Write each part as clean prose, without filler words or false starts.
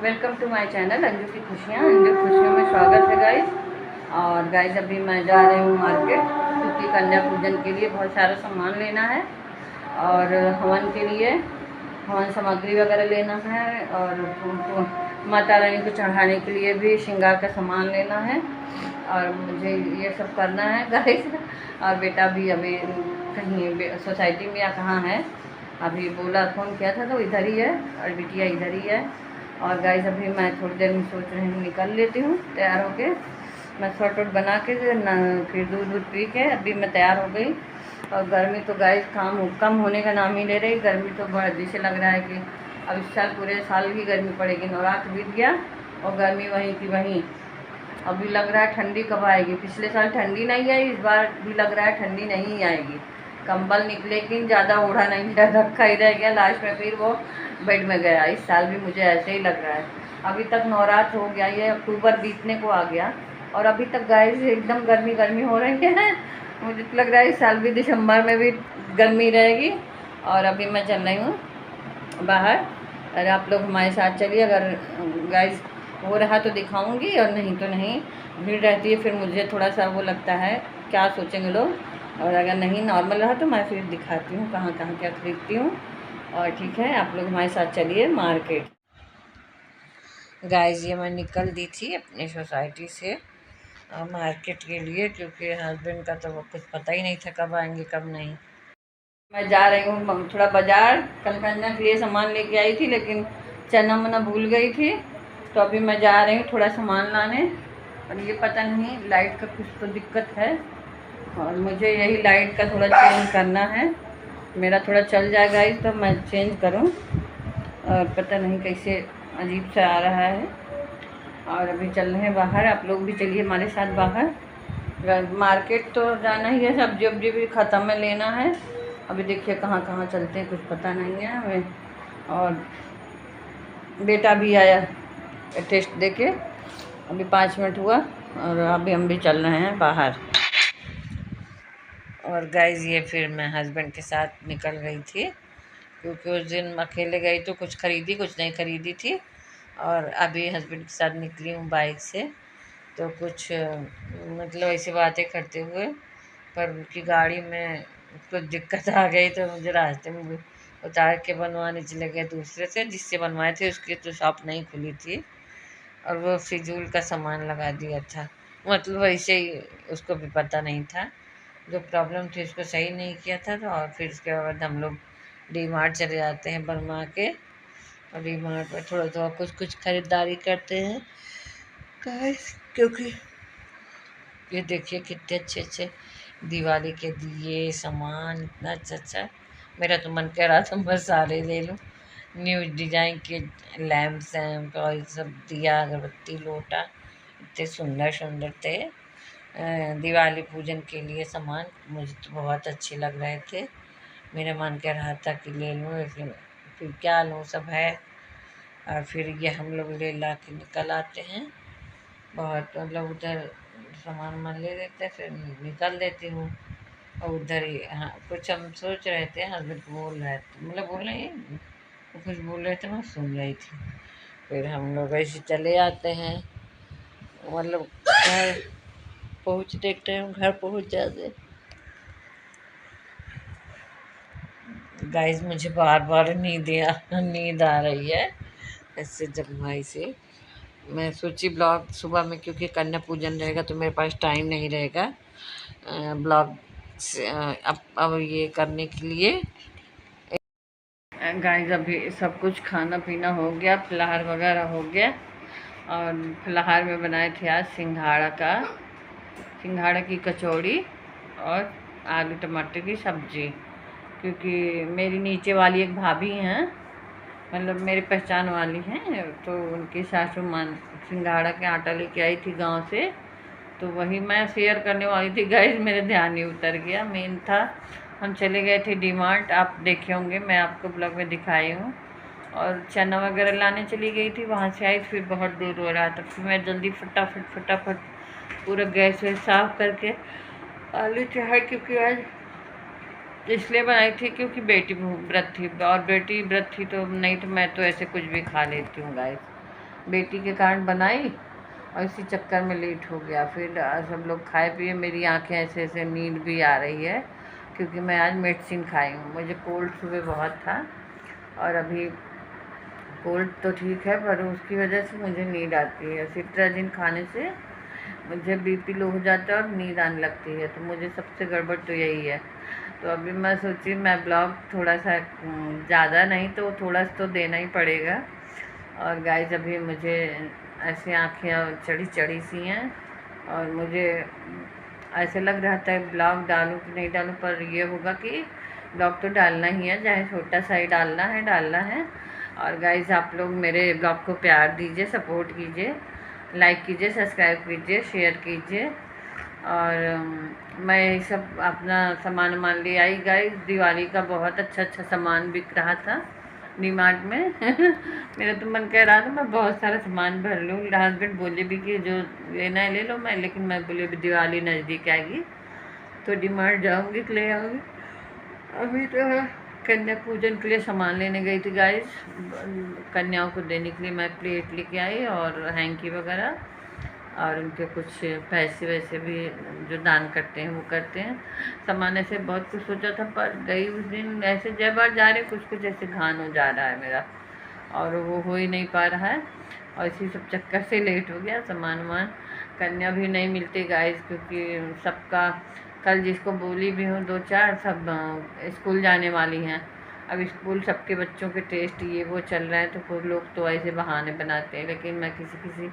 Welcome to my channel Anju की खुशियाँ। अंजू खुशियों में स्वागत है गाइस। और गाइस अभी मैं जा रही हूँ मार्केट क्योंकि कन्या पूजन के लिए बहुत सारा सामान लेना है और हवन के लिए हवन सामग्री वगैरह लेना है और माता रानी को चढ़ाने के लिए भी श्रृंगार का सामान लेना है और मुझे ये सब करना है गाइस। और बेटा भी अभी कहीं सोसाइटी में या कहाँ है, अभी बोला फ़ोन किया था तो इधर ही है और बिटिया इधर ही है। और गाइस अभी मैं थोड़ी देर में सोच रही हूँ निकल लेती हूँ तैयार होके। मैं शॉर्ट वॉट बना के फिर दूध पी के अभी मैं तैयार हो गई। और गर्मी तो गाइस कम होने का नाम ही ले रही। गर्मी तो बड़ा जैसे लग रहा है कि अब इस साल पूरे साल की गर्मी पड़ेगी। नवरात्र बीत गया और गर्मी वहीं की वहीं। अभी लग रहा है ठंडी कब आएगी। पिछले साल ठंडी नहीं आई, इस बार भी लग रहा है ठंडी नहीं आएगी। कंबल निकले कि ज़्यादा ओढ़ा नहीं गया, रखा ही रह गया, लास्ट में फिर वो बेड में गया। इस साल भी मुझे ऐसे ही लग रहा है। अभी तक नवरात्र हो गया, ये अक्टूबर बीतने को आ गया और अभी तक गाइस एकदम गर्मी गर्मी हो रही है। मुझे तो लग रहा है इस साल भी दिसंबर में भी गर्मी रहेगी। और अभी मैं चल रही हूँ बाहर और आप लोग हमारे साथ चलिए। अगर गाइस हो रहा तो दिखाऊंगी और नहीं तो नहीं। भीड़ रहती है फिर मुझे थोड़ा सा वो लगता है क्या सोचेंगे लोग। और अगर नहीं नॉर्मल रहा तो मैं फिर दिखाती हूँ कहाँ कहाँ क्या खरीदती हूँ। और ठीक है, आप लोग हमारे साथ चलिए मार्केट। गाइस ये मैं निकल दी थी अपनी सोसाइटी से मार्केट के लिए क्योंकि हस्बैंड का तो कुछ पता ही नहीं था कब आएंगे कब नहीं। मैं जा रही हूँ थोड़ा बाज़ार। कल कन्या के लिए सामान लेके आई थी लेकिन चना मना भूल गई थी, तो अभी मैं जा रही हूँ थोड़ा सामान लाने। और ये पता नहीं लाइट का कुछ तो दिक्कत है और मुझे यही लाइट का थोड़ा चेंज करना है। मेरा थोड़ा चल जाएगा इस तो मैं चेंज करूँ और पता नहीं कैसे अजीब सा आ रहा है। और अभी चल रहे हैं बाहर, आप लोग भी चलिए हमारे साथ बाहर। मार्केट तो जाना ही है, सब्जी वब्जी भी ख़त्म है, लेना है। अभी देखिए कहाँ कहाँ चलते हैं कुछ पता नहीं है हमें। और बेटा भी आया टेस्ट देके, अभी 5 मिनट हुआ और अभी हम भी चल रहे हैं बाहर। और गाइस ये फिर मैं हस्बैंड के साथ निकल गई थी क्योंकि उस दिन अकेले गई तो कुछ ख़रीदी कुछ नहीं ख़रीदी थी। और अभी हस्बैंड के साथ निकली हूँ बाइक से, तो कुछ मतलब ऐसी बातें करते हुए पर उनकी गाड़ी में कुछ दिक्कत आ गई तो मुझे रास्ते में भी उतार के बनवाने चले गए दूसरे से। जिससे बनवाए थे उसकी तो शॉप नहीं खुली थी और वो फिजूल का सामान लगा दिया था। मतलब ऐसे ही उसको भी पता नहीं था, जो प्रॉब्लम थी उसको सही नहीं किया था। तो और फिर उसके बाद हम लोग डी मार्ट चले जाते हैं बनवा के और डी मार्ट में थोड़ा थोड़ा कुछ कुछ ख़रीदारी करते हैं गाइस। क्योंकि ये देखिए कितने अच्छे अच्छे दिवाली के दिए सामान, इतना अच्छा अच्छा। मेरा तो मन कर रहा था मैं सारे ले लूँ। न्यू डिजाइन के लैम्प्स हैं और ये सब दिया अगरबत्ती लोटा इतने सुंदर सुंदर थे। दिवाली पूजन के लिए सामान मुझे तो बहुत अच्छे लग रहे थे। मेरा मन कर रहा था कि ले लूँ लेकिन फिर क्या लूँ, सब है। और फिर ये हम लोग ले ला के निकल आते हैं बहुत, मतलब उधर सामान वामान ले लेते फिर निकल देती हूँ। और उधर ही हाँ कुछ हम सोच रहे थे, हस्बैंड बोल रहे थे, मतलब बोल रहे हैं वो कुछ बोल रहे थे मैं सुन रही थी। फिर हम लोग ऐसे चले आते हैं, मतलब घर पहुँच देखते हैं घर पहुँच जाते। गाइस मुझे बार बार नींद आ रही है ऐसे जगमगाई से। मैं सोची ब्लॉग सुबह में क्योंकि कन्या पूजन रहेगा तो मेरे पास टाइम नहीं रहेगा ब्लॉग से अब ये करने के लिए। गाइस अभी सब कुछ खाना पीना हो गया, फलाहार वगैरह हो गया। और फलाहार में बनाए थे आज सिंघाड़ा की कचौड़ी और आलू टमाटर की सब्ज़ी। क्योंकि मेरी नीचे वाली एक भाभी हैं, मतलब मेरी पहचान वाली हैं, तो उनकी सासू माँ सिंघाड़ा के आटा लेके आई थी गांव से, तो वही मैं शेयर करने वाली थी गाइस, मेरे ध्यान ही उतर गया। मेन था हम चले गए थे डी मार्ट, आप देखे होंगे, मैं आपको ब्लॉग में दिखाई हूँ। और चना वगैरह लाने चली गई थी, वहाँ से आई फिर बहुत दूर हो रहा था, फिर मैं जल्दी फटाफट पूरा गैस वैस साफ़ करके आलू चढ़ाई। क्योंकि आज इसलिए बनाई थी क्योंकि बेटी व्रत थी और बेटी व्रत थी तो नहीं तो मैं तो ऐसे कुछ भी खा लेती हूँ गाइस। बेटी के कारण बनाई और इसी चक्कर में लेट हो गया। फिर सब लोग खाए पिए, मेरी आंखें ऐसे ऐसे नींद भी आ रही है क्योंकि मैं आज मेडिसिन खाई हूँ। मुझे कोल्ड सुबह बहुत था और अभी कोल्ड तो ठीक है पर उसकी वजह से मुझे नींद आती है। सिट्राजिन खाने से मुझे बीपी लो हो जाता है और नींद आने लगती है, तो मुझे सबसे गड़बड़ तो यही है। तो अभी मैं सोची मैं ब्लॉग थोड़ा सा ज़्यादा नहीं तो थोड़ा सा तो देना ही पड़ेगा। और गाइस अभी मुझे ऐसे आँखें चढ़ी चढ़ी सी हैं और मुझे ऐसे लग रहा था ब्लॉग डालूं कि नहीं डालूं, पर ये होगा कि ब्लॉग तो डालना ही है, चाहे छोटा सा ही डालना है। और गाइस आप लोग मेरे ब्लॉग को प्यार दीजिए, सपोर्ट कीजिए, लाइक कीजिए, सब्सक्राइब कीजिए, शेयर कीजिए। और मैं सब अपना सामान ले आई गाइस। दिवाली का बहुत अच्छा सामान बिक रहा था डीमार्ट में मेरा तो मन कह रहा था मैं बहुत सारा सामान भर लूँ। हस्बैंड बोले भी कि जो लेना है ले लो, मैं लेकिन मैं बोले अभी दिवाली नज़दीक आएगी तो डीमार्ट जाऊँगी तो ले आऊँगी। अभी तो कन्या पूजन के लिए सामान लेने गई थी गाइस, कन्याओं को देने के लिए मैं प्लेट लेके आई और हैंकी वगैरह, और उनके कुछ पैसे वैसे भी जो दान करते हैं वो करते हैं। सामान ऐसे बहुत कुछ सोचा था पर गई उस दिन ऐसे जय बार जा रहे कुछ ऐसे घान हो जा रहा है मेरा और वो हो ही नहीं पा रहा है और इसी सब चक्कर से लेट हो गया। सामान वामान कन्या भी नहीं मिलती गाइस क्योंकि सबका कल जिसको बोली भी हूँ 2-4 सब स्कूल जाने वाली हैं। अब स्कूल सबके बच्चों के टेस्ट ये वो चल रहे हैं तो कुछ लोग तो ऐसे बहाने बनाते हैं, लेकिन मैं किसी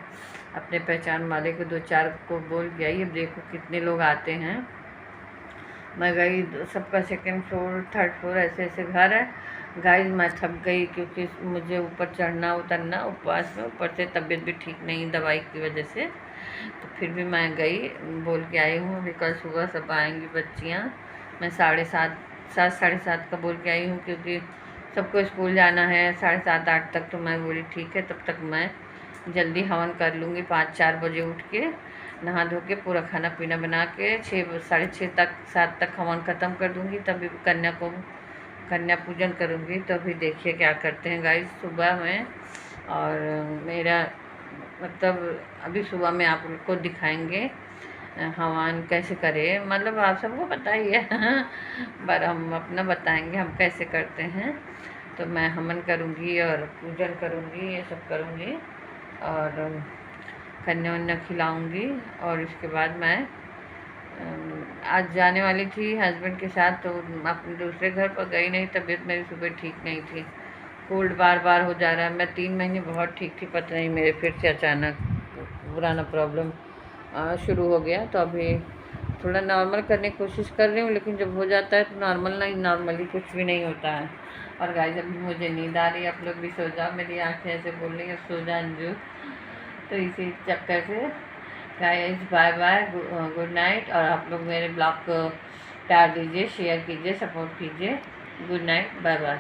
अपने पहचान वाले को 2-4 को बोल के आई। अब देखो कितने लोग आते हैं। मैं गई, सबका सेकंड फ्लोर थर्ड फ्लोर ऐसे ऐसे घर है गाइस। मैं थक गई क्योंकि मुझे ऊपर चढ़ना उतरना उपवास में, ऊपर से तबीयत भी ठीक नहीं दवाई की वजह से, तो फिर भी मैं गई, बोल के आई हूँ। अभी कल सुबह सब आएंगी बच्चियाँ। मैं 7:30 7:30 का बोल के आई हूँ क्योंकि सबको स्कूल जाना है 7:30-8 तक। तो मैं बोली ठीक है तब तक मैं जल्दी हवन कर लूँगी। 5-4 बजे उठ के नहा धो के पूरा खाना पीना बना के 6-6:30 तक 7 तक हवन ख़त्म कर दूँगी, तभी कन्या पूजन करूँगी। तो अभी देखिए क्या करते हैं गाइस सुबह में। और मेरा मतलब अभी सुबह में आप लोग को दिखाएंगे हवन कैसे करें, मतलब आप सबको पता ही है पर हम अपना बताएंगे हम कैसे करते हैं। तो मैं हवन करूँगी और पूजन करूँगी, ये सब करूँगी और कन्या वन्या खिलाऊँगी। और इसके बाद मैं आज जाने वाली थी हस्बैंड के साथ, तो अपने दूसरे घर पर गई नहीं, तबीयत मेरी सुबह ठीक नहीं थी, कोल्ड बार बार हो जा रहा है। मैं 3 महीने बहुत ठीक थी, पता नहीं मेरे फिर से अचानक पुराना प्रॉब्लम शुरू हो गया। तो अभी थोड़ा नॉर्मल करने की कोशिश कर रही हूँ, लेकिन जब हो जाता है तो नॉर्मली कुछ भी नहीं होता है। और गाइस अभी मुझे नींद आ रही है, आप लोग भी सो जाओ, मेरी आँखें ऐसे बोल रही है सो जा अंजू। तो इसी चक्कर से guys bye bye, good night. और आप लोग मेरे ब्लॉग को प्यार दीजिए, शेयर कीजिए, सपोर्ट कीजिए। Good night, bye bye.